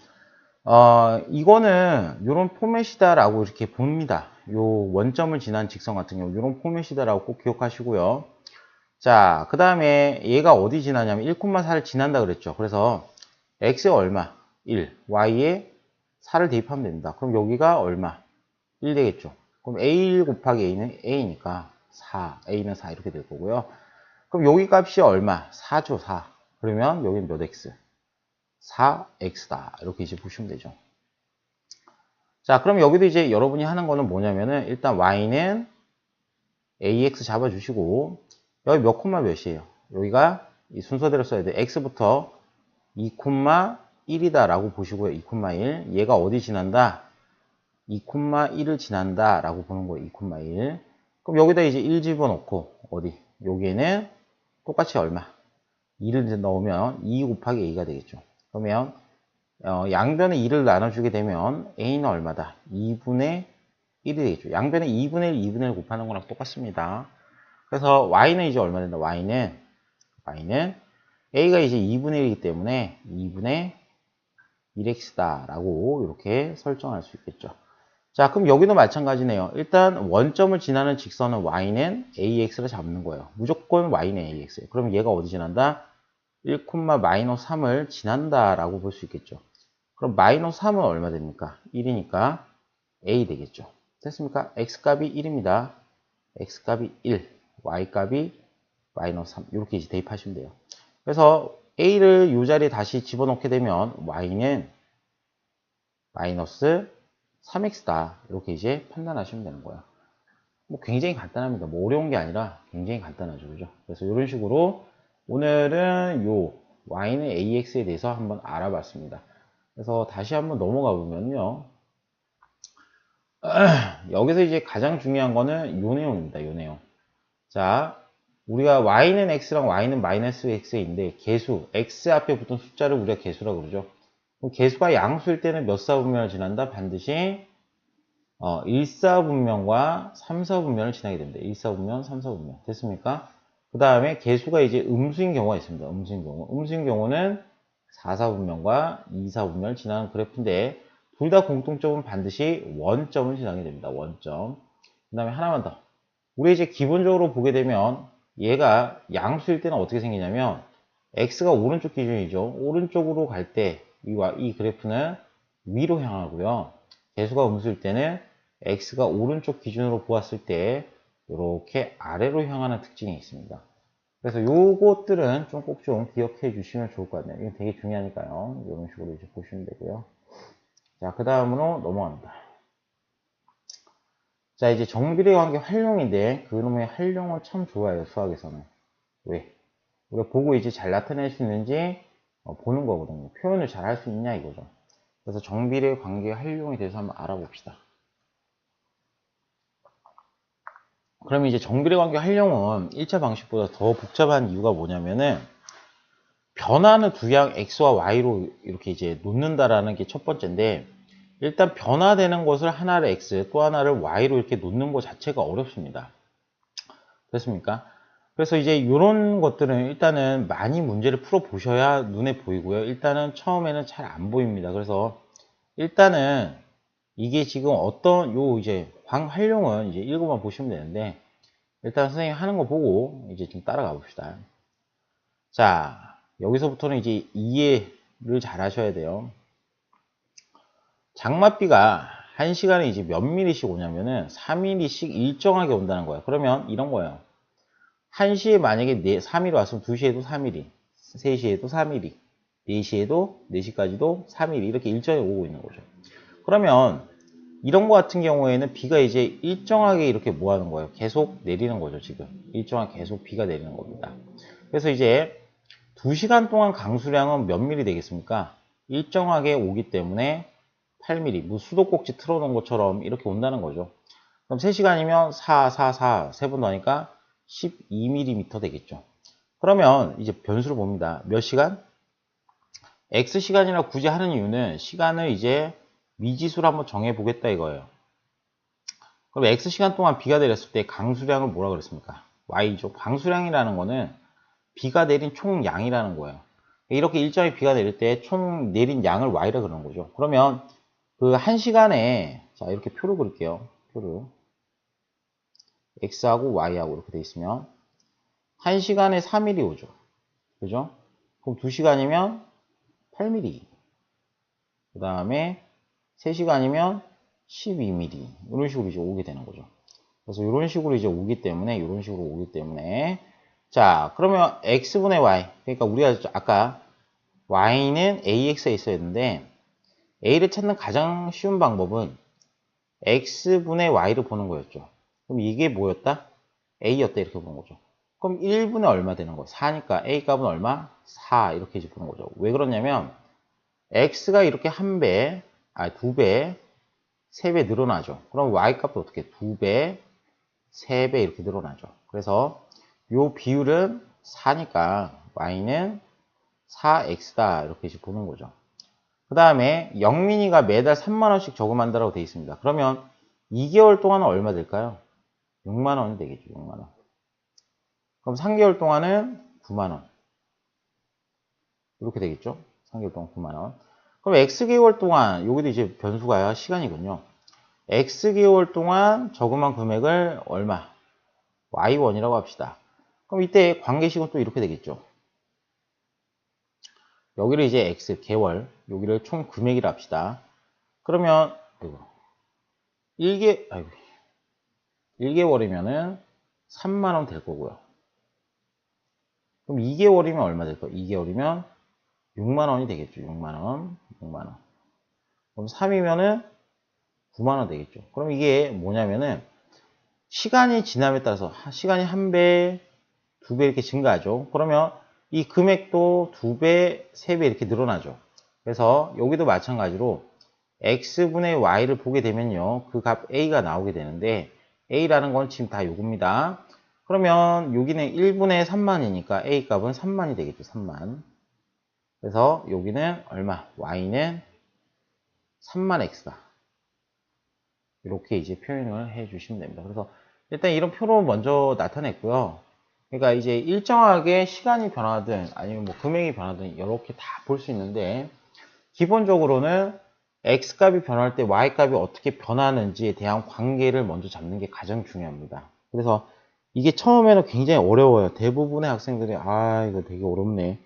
이거는 이런 포맷이다라고 이렇게 봅니다. 요 원점을 지난 직선 같은 경우 이런 포맷이다라고 꼭 기억하시고요. 자, 그 다음에 얘가 어디 지나냐면 1,4를 지난다 그랬죠. 그래서 x에 얼마? 1, y에 4를 대입하면 됩니다. 그럼 여기가 얼마? 1 되겠죠. 그럼 a1 곱하기 a는 a니까 4, a는 4 이렇게 될 거고요. 그럼 여기 값이 얼마? 4죠, 4. 그러면 여기는 몇 x? 4x다. 이렇게 이제 보시면 되죠. 자, 그럼 여기도 이제 여러분이 하는 거는 뭐냐면은 일단 y는 ax 잡아주시고 여기 몇 콤마 몇이에요? 여기가 이 순서대로 써야 돼. x부터 2,1이다 라고 보시고요. 2,1. 얘가 어디 지난다? 2,1을 지난다 라고 보는 거예요. 2,1. 그럼 여기다 이제 1 집어넣고 어디? 여기에는 똑같이 얼마? 2를 넣으면 2 곱하기 a가 되겠죠. 그러면 양변에 2를 나눠주게 되면 a는 얼마다? 2분의 1이 되겠죠. 양변에 2분의 1, 2분의 1 곱하는 거랑 똑같습니다. 그래서 y는 이제 얼마 된다? y는 a가 이제 2분의 1이기 때문에 2분의 1x다 라고 이렇게 설정할 수 있겠죠. 자, 그럼 여기도 마찬가지네요. 일단 원점을 지나는 직선은 y는 ax를 잡는 거예요. 무조건 y는 ax예요. 그럼 얘가 어디 지난다? 1,-3을 지난다 라고 볼 수 있겠죠. 그럼 마이너스 3은 얼마 됩니까? 1이니까 a 되겠죠. 됐습니까? x값이 1입니다. x값이 1, y값이 마이너스 3 이렇게 이제 대입하시면 돼요. 그래서 a를 이 자리에 다시 집어넣게 되면 y는 마이너스 3x다 이렇게 이제 판단하시면 되는 거예요. 뭐 굉장히 간단합니다. 뭐 어려운 게 아니라 굉장히 간단하죠. 그죠? 그래서 이런 식으로 오늘은 요 y는 ax에 대해서 한번 알아봤습니다. 그래서 다시 한번 넘어가 보면요. 여기서 이제 가장 중요한 거는 요 내용입니다. 요 내용. 자, 우리가 y는 x랑 y는 마이너스 x인데 개수, x 앞에 붙은 숫자를 우리가 개수라고 그러죠. 그럼 개수가 양수일 때는 몇 사분면을 지난다? 반드시 1사분면과 3사분면을 지나게 됩니다. 1사분면, 3사분면. 됐습니까? 그 다음에 개수가 이제 음수인 경우가 있습니다. 음수인 경우. 음수인 경우는 4사분면과 2사분면을 지나는 그래프인데 둘 다 공통점은 반드시 원점을 지나게 됩니다. 원점. 그 다음에 하나만 더. 우리 이제 기본적으로 보게 되면 얘가 양수일 때는 어떻게 생기냐면 x가 오른쪽 기준이죠. 오른쪽으로 갈 때 이 그래프는 위로 향하고요. 개수가 음수일 때는 x가 오른쪽 기준으로 보았을 때 이렇게 아래로 향하는 특징이 있습니다. 그래서 요것들은 좀 꼭 좀 기억해 주시면 좋을 것 같네요. 이건 되게 중요하니까요. 이런 식으로 이제 보시면 되고요. 자, 그 다음으로 넘어갑니다. 자, 이제 정비례 관계 활용인데 그놈의 활용을 참 좋아해요. 수학에서는. 왜? 우리가 보고 이제 잘 나타낼 수 있는지 보는 거거든요. 표현을 잘 할 수 있냐 이거죠. 그래서 정비례 관계 활용에 대해서 한번 알아봅시다. 그럼 이제 정비례 관계 활용은 1차 방식보다 더 복잡한 이유가 뭐냐면은 변화는 두양 x와 y로 이렇게 이제 놓는다라는 게 첫 번째인데 일단 변화되는 것을 하나를 x 또 하나를 y로 이렇게 놓는 것 자체가 어렵습니다. 됐습니까? 그래서 이제 이런 것들은 일단은 많이 문제를 풀어 보셔야 눈에 보이고요. 일단은 처음에는 잘 안 보입니다. 그래서 일단은 이게 지금 어떤 요 이제 활용은 이제 읽어만 보시면 되는데 일단 선생님 하는 거 보고 이제 좀 따라가 봅시다. 자, 여기서부터는 이제 이해를 잘 하셔야 돼요. 장맛비가 1시간에 이제 몇 미리씩 오냐면은 4미리씩 일정하게 온다는 거예요. 그러면 이런 거예요. 1시에 만약에 3mm 왔으면 2시에도 3mm, 3시에도 3mm, 4시에도 4시까지도 3mm 이렇게 일정하게 오고 있는 거죠. 그러면 이런 거 같은 경우에는 비가 이제 일정하게 이렇게 뭐 하는 거예요? 계속 내리는 거죠, 지금. 일정하게 계속 비가 내리는 겁니다. 그래서 이제 2시간 동안 강수량은 몇 미리 되겠습니까? 일정하게 오기 때문에 8mm, 뭐 수도꼭지 틀어놓은 것처럼 이렇게 온다는 거죠. 그럼 3시간이면 4, 4, 4, 3번 더하니까 12mm 되겠죠. 그러면 이제 변수를 봅니다. 몇 시간? X시간이라 굳이 하는 이유는 시간을 이제 미지수로 한번 정해 보겠다 이거예요. 그럼 X시간 동안 비가 내렸을 때 강수량을 뭐라 그랬습니까? Y죠. 강수량이라는 거는 비가 내린 총 양이라는 거예요. 이렇게 일정히 비가 내릴 때 총 내린 양을 Y라 그러는 거죠. 그러면 그 1시간에 자 이렇게 표를 그릴게요. 표를 X하고 Y하고 이렇게 돼 있으면 1시간에 4mm 오죠. 그죠? 그럼 2시간이면 8mm. 그 다음에 3시간이면 12mm. 이런 식으로 이제 오게 되는 거죠. 그래서 이런 식으로 이제 오기 때문에, 자, 그러면 x분의 y. 그러니까 우리가 아까 y는 ax에 있어야 했는데, a를 찾는 가장 쉬운 방법은 x분의 y를 보는 거였죠. 그럼 이게 뭐였다? a였다. 이렇게 보는 거죠. 그럼 1분의 얼마 되는 거예요? 4니까 a 값은 얼마? 4. 이렇게 이제 보는 거죠. 왜 그러냐면, x가 이렇게 1배, 2배, 3배 늘어나죠. 그럼 y 값도 어떻게? 2배, 3배 이렇게 늘어나죠. 그래서 요 비율은 4니까 y는 4x다. 이렇게 이제 보는 거죠. 그 다음에 영민이가 매달 3만원씩 저금한다라고 되어 있습니다. 그러면 2개월 동안은 얼마 될까요? 6만원이 되겠죠. 6만원. 그럼 3개월 동안은 9만원. 이렇게 되겠죠. 3개월 동안 9만원. 그럼 X개월 동안, 여기도 이제 변수가 시간이군요. X개월 동안 저금한 금액을 얼마? Y1이라고 합시다. 그럼 이때 관계식은 또 이렇게 되겠죠. 여기를 이제 X, 개월, 여기를 총 금액이라 합시다. 그러면, 1개월이면은 3만원 될 거고요. 그럼 2개월이면 얼마 될까요? 2개월이면 6만원이 되겠죠. 6만원. 그럼 3이면은 9만원 되겠죠. 그럼 이게 뭐냐면은, 시간이 지남에 따라서, 시간이 1배, 2배 이렇게 증가하죠. 그러면 이 금액도 2배, 3배 이렇게 늘어나죠. 그래서 여기도 마찬가지로 x분의 y를 보게 되면요. 그 값 a가 나오게 되는데, a라는 건 지금 다 요겁니다. 그러면 여기는 1분의 3만이니까 a 값은 3만이 되겠죠. 3만. 그래서 여기는 얼마? y는 3만 x다. 이렇게 이제 표현을 해 주시면 됩니다. 그래서 일단 이런 표로 먼저 나타냈고요. 그러니까 이제 일정하게 시간이 변하든 아니면 뭐 금액이 변하든 이렇게 다 볼 수 있는데, 기본적으로는 x 값이 변할 때 y 값이 어떻게 변하는지에 대한 관계를 먼저 잡는 게 가장 중요합니다. 그래서 이게 처음에는 굉장히 어려워요. 대부분의 학생들이 이거 되게 어렵네.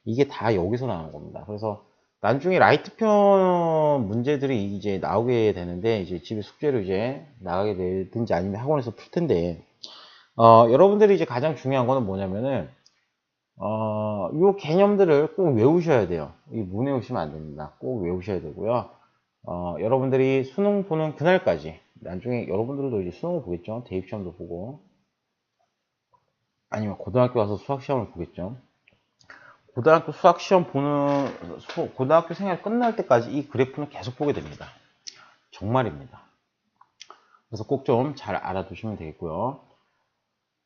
이게 다 여기서 나오는 겁니다. 그래서 나중에 라이트편 문제들이 이제 나오게 되는데, 이제 집에 숙제로 이제 나가게 되든지 아니면 학원에서 풀 텐데, 여러분들이 이제 가장 중요한 거는 뭐냐면은, 요 개념들을 꼭 외우셔야 돼요. 못 외우시면 안 됩니다. 꼭 외우셔야 되고요. 여러분들이 수능 보는 그날까지, 나중에 여러분들도 이제 수능을 보겠죠. 대입시험도 보고, 아니면 고등학교 가서 수학시험을 보겠죠. 고등학교 수학시험 고등학교 생활 끝날 때까지 이 그래프는 계속 보게 됩니다. 정말입니다. 그래서 꼭 좀 잘 알아두시면 되겠고요.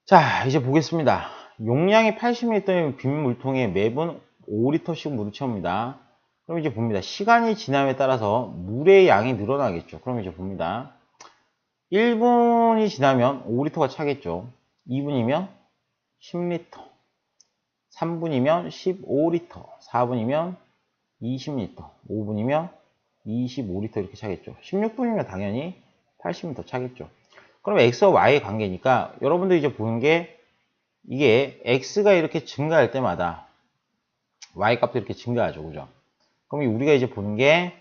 자, 이제 보겠습니다. 용량이 80ml인 빈 물통에 매분 5리터씩 물을 채웁니다. 그럼 이제 봅니다. 시간이 지남에 따라서 물의 양이 늘어나겠죠. 그럼 이제 봅니다. 1분이 지나면 5리터가 차겠죠. 2분이면 10리터. 3분이면 15리터. 4분이면 20리터. 5분이면 25리터 이렇게 차겠죠. 16분이면 당연히 80리터 차겠죠. 그럼 X와 Y의 관계니까 여러분들 이제 보는 게, 이게 X가 이렇게 증가할 때마다 Y 값도 이렇게 증가하죠. 그죠? 그럼 우리가 이제 보는 게,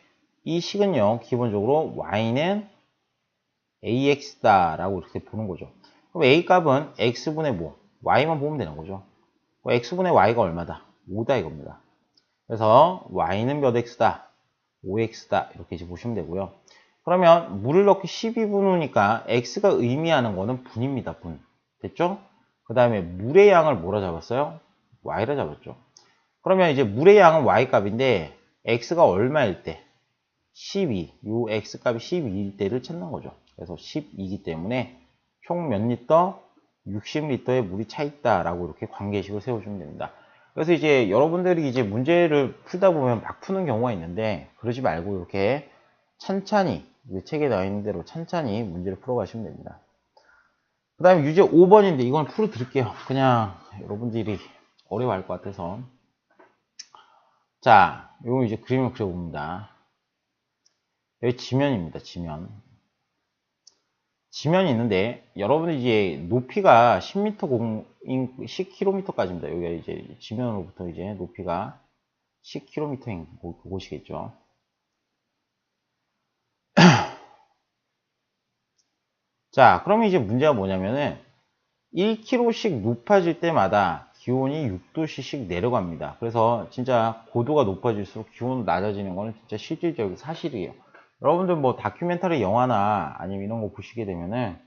이 식은요, 기본적으로 Y는 AX다 라고 이렇게 보는 거죠. 그럼 A 값은 X분의 뭐? Y만 보면 되는 거죠. X분의 Y가 얼마다? 5다 이겁니다. 그래서 Y는 몇 X다? 5X다. 이렇게 이제 보시면 되고요. 그러면 물을 넣기 12분 후니까 X가 의미하는 거는 분입니다. 분. 됐죠? 그 다음에 물의 양을 뭐라 잡았어요? Y라 잡았죠. 그러면 이제 물의 양은 Y 값인데, X가 얼마일 때? 12. 요 X 값이 12일 때를 찾는 거죠. 그래서 12이기 때문에 총 몇 리터? 60리터의 물이 차 있다라고 이렇게 관계식을 세워주면 됩니다. 그래서 이제 여러분들이 이제 문제를 풀다 보면 막 푸는 경우가 있는데, 그러지 말고 이렇게 찬찬히, 책에 나와 있는 대로 찬찬히 문제를 풀어가시면 됩니다. 그 다음에 유제 5번인데 이건 풀어드릴게요. 그냥 여러분들이 어려워할 것 같아서. 자, 이거 이제 그림을 그려봅니다. 여기 지면입니다. 지면. 지면이 있는데, 여러분이 이제 높이가 10m 10km까지입니다. 여기가 이제 지면으로부터 이제 높이가 10km인 곳이겠죠. 자, 그러면 이제 문제가 뭐냐면은 1km씩 높아질 때마다 기온이 6도씩 내려갑니다. 그래서 진짜 고도가 높아질수록 기온이 낮아지는 거는 진짜 실질적인 사실이에요. 여러분들 뭐 다큐멘터리 영화나 아니면 이런 거 보시게 되면은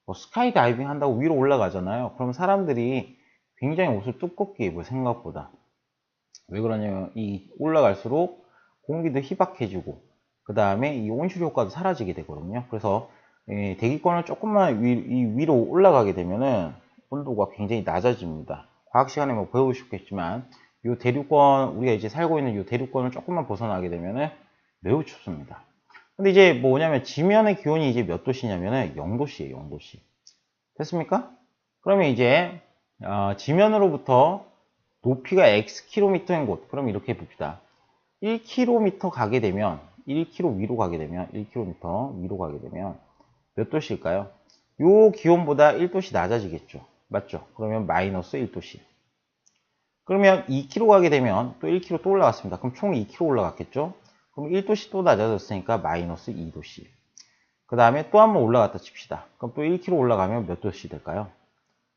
뭐 스카이 다이빙 한다고 위로 올라가잖아요. 그럼 사람들이 굉장히 옷을 두껍게 입어요, 생각보다. 왜 그러냐면 이 올라갈수록 공기도 희박해지고 그 다음에 이 온실 효과도 사라지게 되거든요. 그래서 대기권을 조금만 위로 올라가게 되면은 온도가 굉장히 낮아집니다. 과학 시간에 뭐 배우셨겠지만 이 대륙권, 우리가 이제 살고 있는 이 대륙권을 조금만 벗어나게 되면은 매우 춥습니다. 근데 이제 뭐냐면 지면의 기온이 이제 몇 도씨냐면은 0도씨예요, 0도씨. 됐습니까? 그러면 이제 지면으로부터 높이가 Xkm인 곳. 그럼 이렇게 봅시다. 1km 가게 되면 1km 위로 가게 되면 1km 위로 가게 되면 몇 도씨일까요? 요 기온보다 1도씨 낮아지겠죠. 맞죠? 그러면 마이너스 1도씨. 그러면 2km 가게 되면 또 1km 또 올라갔습니다. 그럼 총 2km 올라갔겠죠? 그럼 1도씨 또 낮아졌으니까 마이너스 2도씨. 그 다음에 또 한번 올라갔다 칩시다. 그럼 또 1km 올라가면 몇 도씨 될까요?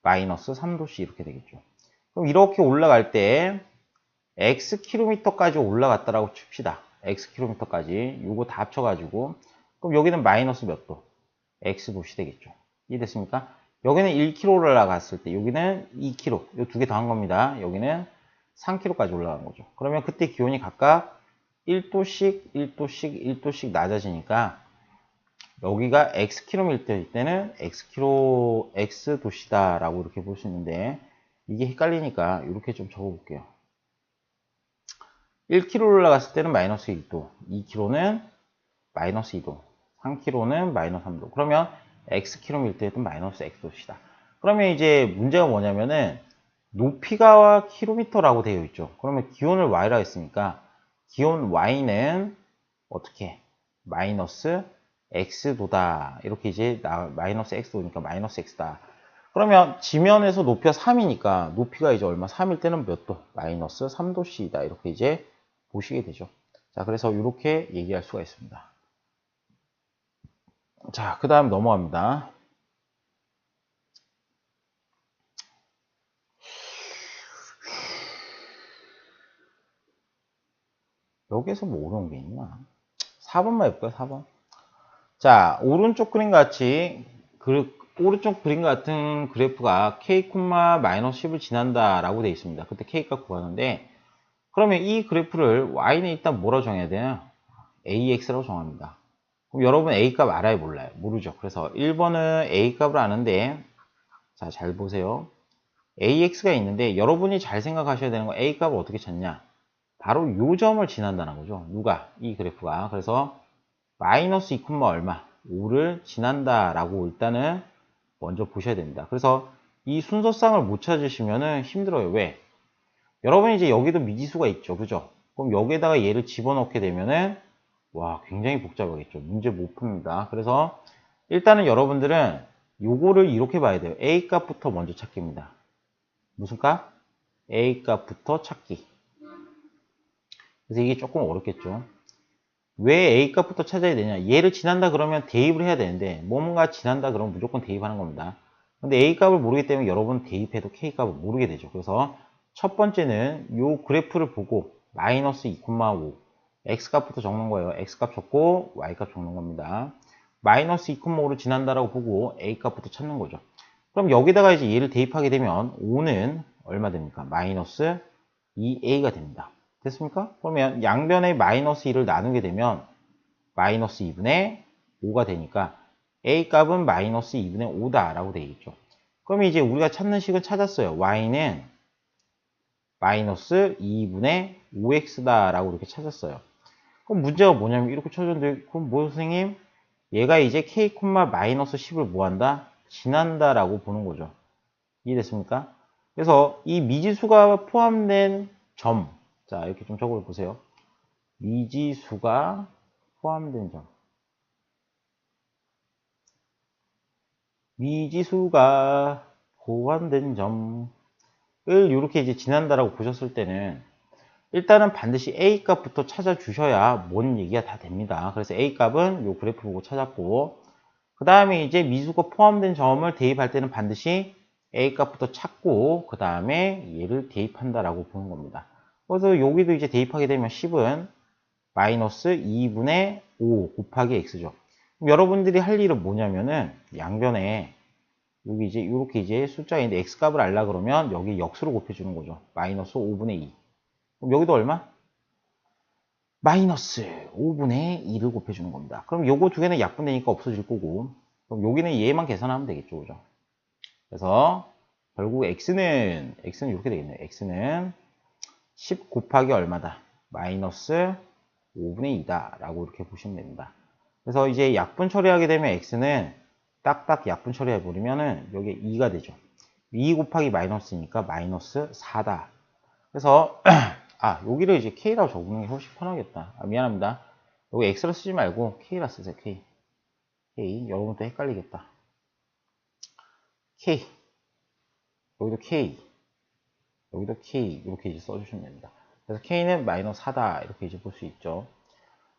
마이너스 3도씨 이렇게 되겠죠. 그럼 이렇게 올라갈 때 Xkm까지 올라갔다라고 칩시다. Xkm까지 요거 다 합쳐가지고 그럼 여기는 마이너스 몇 도? X도시 되겠죠. 이해됐습니까? 여기는 1km 올라갔을 때 여기는 2km 요 두 개 더한 겁니다. 여기는 3km까지 올라간 거죠. 그러면 그때 기온이 각각 1도씩 1도씩 1도씩 낮아지니까 여기가 Xkm일 때는 X도시다 라고 이렇게 볼 수 있는데 이게 헷갈리니까 이렇게 좀 적어 볼게요. 1km 올라갔을 때는 마이너스 1도, 2km는 마이너스 2도, 3km는 마이너스 3도. 그러면 Xkm일 때는 마이너스 X도시다. 그러면 이제 문제가 뭐냐면은 높이가 킬로미터라고 되어 있죠. 그러면 기온을 Y라 했으니까 기온 Y는 어떻게? 마이너스 X도다. 이렇게 이제 마이너스 X도니까 마이너스 X다. 그러면 지면에서 높이가 3이니까 높이가 이제 얼마? 3일 때는 몇 도? 마이너스 3도씨이다. 이렇게 이제 보시게 되죠. 자, 그래서 이렇게 얘기할 수가 있습니다. 자, 그 다음 넘어갑니다. 여기에서 뭐 어려운 게 있나? 4번만 해볼까요? 4번. 자, 오른쪽 그림 같이 오른쪽 그림 같은 그래프가 k, 마이너스 10을 지난다라고 되어 있습니다. 그때 k가 구하는데 그러면 이 그래프를 y는 일단 뭐라고 정해야 되나요? ax라고 정합니다. 그럼 여러분 a값 알아요? 몰라요? 모르죠. 그래서 1번은 a값을 아는데 자, 잘 보세요. AX가 있는데 여러분이 잘 생각하셔야 되는 건 A값을 어떻게 찾냐? 바로 요 점을 지난다는 거죠. 누가? 이 그래프가. 그래서 마이너스 2, 얼마? 5를 지난다라고 일단은 먼저 보셔야 됩니다. 그래서 이 순서상을 못 찾으시면은 힘들어요. 왜? 여러분이 이제 여기도 미지수가 있죠. 그죠? 그럼 여기에다가 얘를 집어넣게 되면은 와, 굉장히 복잡하겠죠. 문제 못 풉니다. 그래서 일단은 여러분들은 요거를 이렇게 봐야 돼요. A 값부터 먼저 찾기입니다. 무슨 값? A 값부터 찾기. 그래서 이게 조금 어렵겠죠. 왜 A 값부터 찾아야 되냐? 얘를 지난다 그러면 대입을 해야 되는데 뭔가 지난다 그러면 무조건 대입하는 겁니다. 근데 A 값을 모르기 때문에 여러분 대입해도 K 값을 모르게 되죠. 그래서 첫 번째는 이 그래프를 보고 마이너스 2,5 X 값부터 적는 거예요. X 값 적고 Y 값 적는 겁니다. 마이너스 2,5를 지난다라고 보고 A 값부터 찾는 거죠. 그럼 여기다가 이제 얘를 대입하게 되면 5는 얼마 됩니까? 마이너스 2a가 됩니다. 됐습니까? 그러면 양변에 마이너스 2를 나누게 되면 마이너스 2분의 5가 되니까 a 값은 마이너스 2분의 5다 라고 되어 있죠. 그러면 이제 우리가 찾는 식을 찾았어요. y는 마이너스 2분의 5x다 라고 이렇게 찾았어요. 그럼 문제가 뭐냐면 이렇게 쳐줬는데 그럼 뭐 선생님? 얘가 이제 k, 마이너스 10을 뭐한다? 지난다 라고 보는 거죠. 이해됐습니까? 그래서 이 미지수가 포함된 점, 자 이렇게 좀 적어 보세요. 미지수가 포함된 점. 미지수가 보완된 점을 이렇게 이제 지난다라고 보셨을 때는 일단은 반드시 A 값부터 찾아주셔야 뭔 얘기가 다 됩니다. 그래서 A 값은 요 그래프 보고 찾았고, 그 다음에 이제 미수가 포함된 점을 대입할 때는 반드시 A 값부터 찾고, 그 다음에 얘를 대입한다라고 보는 겁니다. 그래서 여기도 이제 대입하게 되면 10은 마이너스 2분의 5 곱하기 x죠. 그럼 여러분들이 할 일은 뭐냐면은 양변에 여기 이제 이렇게 이제 숫자인데 x 값을 알라 그러면 여기 역수로 곱해주는 거죠. 마이너스 5분의 2. 그럼 여기도 얼마? 마이너스 5분의 2를 곱해주는 겁니다. 그럼 요거 두 개는 약분되니까 없어질 거고, 그럼 여기는 얘만 계산하면 되겠죠, 그죠? 그래서 결국 x는 이렇게 되겠네요. x는 10 곱하기 얼마다? 마이너스 5분의 2다 라고 이렇게 보시면 됩니다. 그래서 이제 약분 처리하게 되면 x는 딱딱 약분 처리해 버리면은 여기 2가 되죠. 2 곱하기 마이너스니까 마이너스 4다. 그래서 여기를 이제 k라고 적는 게 훨씬 편하겠다. 미안합니다. 여기 x로 쓰지 말고 k라 쓰세요. k. 여러분도 헷갈리겠다. k. 여기도 k. 여기도 k. 이렇게 이제 써주시면 됩니다. 그래서 k는 마이너스 4다. 이렇게 이제 볼 수 있죠.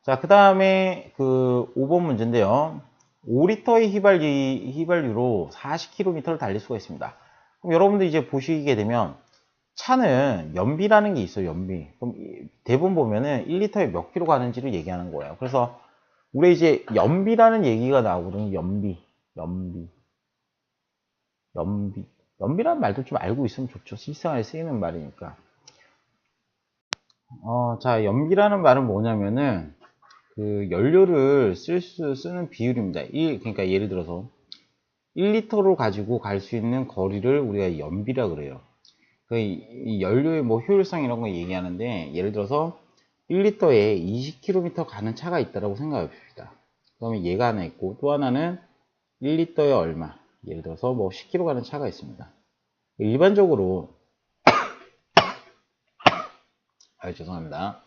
자, 그 다음에 그 5번 문제인데요. 5리터의 휘발유로 40km를 달릴 수가 있습니다. 그럼 여러분들 이제 보시게 되면 차는 연비라는 게 있어요. 연비. 그럼 대부분 보면은 1리터에 몇 킬로 가는지를 얘기하는 거예요. 그래서 우리 이제 연비라는 얘기가 나오거든요. 연비라는 말도 좀 알고 있으면 좋죠. 실생활에 쓰이는 말이니까. 자, 연비라는 말은 뭐냐면은 그 연료를 쓰는 비율입니다. 그러니까 예를 들어서 1리터로 가지고 갈 수 있는 거리를 우리가 연비라 그래요. 이 연료의 뭐 효율성 이런 거 얘기하는데, 예를 들어서 1리터에 20km 가는 차가 있다고 생각해 봅시다. 그러면 얘가 하나 있고, 또 하나는 1리터에 얼마? 예를 들어서 뭐 10km 가는 차가 있습니다. 일반적으로 죄송합니다.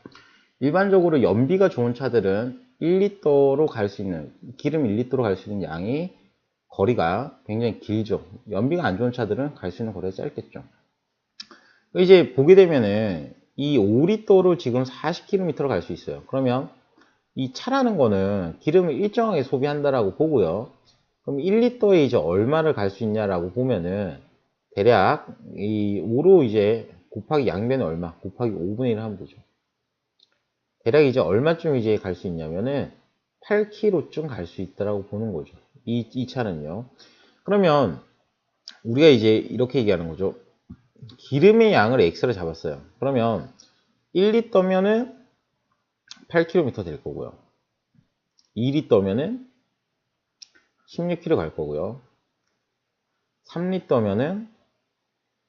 일반적으로 연비가 좋은 차들은 1리터로 갈 수 있는, 기름 1리터로 갈 수 있는 양이 거리가 굉장히 길죠. 연비가 안 좋은 차들은 갈 수 있는 거리가 짧겠죠. 이제 보게 되면은 이 5리터로 지금 40km를 갈 수 있어요. 그러면 이 차라는 거는 기름을 일정하게 소비한다라고 보고요. 그럼 1리터에 이제 얼마를 갈 수 있냐라고 보면은 대략 이 5로 이제 곱하기 양변에 얼마? 곱하기 5분의 1을 하면 되죠. 대략 이제 얼마쯤 이제 갈 수 있냐면은 8km쯤 갈 수 있다라고 보는 거죠. 이 차는요. 그러면 우리가 이제 이렇게 얘기하는 거죠. 기름의 양을 x로 잡았어요. 그러면 1리터면은 8km 될 거고요. 2리터면은 16km 갈 거고요. 3리터면은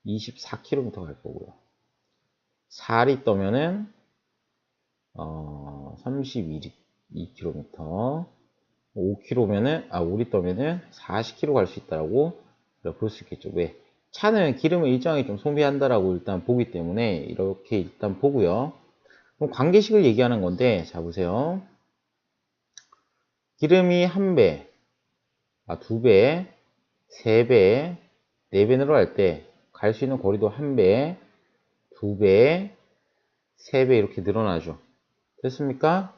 24km 갈 거고요. 4리터면은 32km. 5리터면은 40km 갈 수 있다라고 볼 수 있겠죠. 왜? 차는 기름을 일정하게 좀 소비한다라고 일단 보기 때문에 이렇게 일단 보고요. 그럼 관계식을 얘기하는 건데, 자 보세요. 기름이 1배, 2배, 3배, 4배 늘어날 때 갈 수 있는 거리도 1배, 2배, 3배 이렇게 늘어나죠. 됐습니까?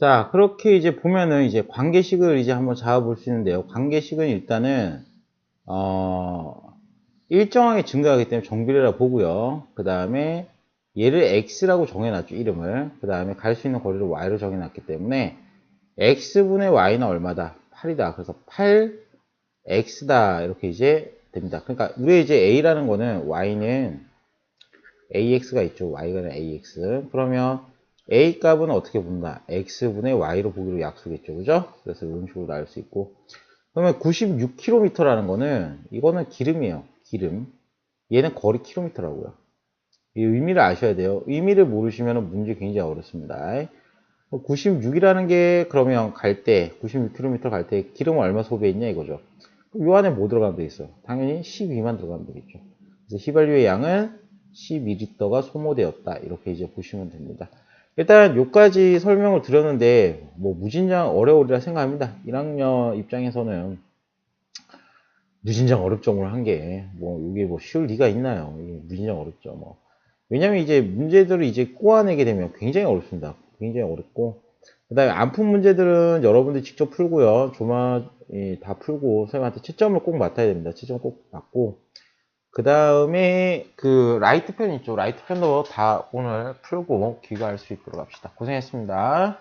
자, 그렇게 이제 보면은 이제 관계식을 이제 한번 잡아볼 수 있는데요. 관계식은 일단은 일정하게 증가하기 때문에 정비례라 보고요. 그 다음에 얘를 x라고 정해놨죠, 이름을. 그 다음에 갈 수 있는 거리를 y로 정해놨기 때문에 x분의 y는 얼마다? 8이다. 그래서 8x다. 이렇게 이제 됩니다. 그러니까 우리 이제 a라는 거는 y는 ax가 있죠. y가 ax. 그러면 a 값은 어떻게 본다? x분의 y로 보기로 약속했죠. 그죠? 그래서 이런 식으로 나올 수 있고. 그러면 96km라는 거는 이거는 기름이에요. 기름. 얘는 거리 킬로미터라고요. 이 의미를 아셔야 돼요. 의미를 모르시면 문제 굉장히 어렵습니다. 96이라는 게 그러면 갈 때 96km 갈 때 기름을 얼마 소비했냐 이거죠. 그럼 요 안에 뭐 들어가면 되겠어? 당연히 12만 들어가면 되겠죠. 그래서 휘발유의 양은 12리터가 소모되었다. 이렇게 이제 보시면 됩니다. 일단 요까지 설명을 드렸는데 뭐 무진장 어려우리라 생각합니다. 1학년 입장에서는 무진장 어렵죠, 오늘 한 게. 뭐, 이게 뭐 쉬울 리가 있나요? 이게 무진장 어렵죠, 뭐. 왜냐면 이제 문제들을 이제 꼬아내게 되면 굉장히 어렵습니다. 굉장히 어렵고. 그 다음에 안 푼 문제들은 여러분들이 직접 풀고요. 조마, 다 풀고, 선생님한테 채점을 꼭 맡아야 됩니다. 채점 꼭 맡고. 그 다음에 그 라이트 편 있죠. 라이트 편도 다 오늘 풀고 귀가할 수 있도록 합시다. 고생했습니다.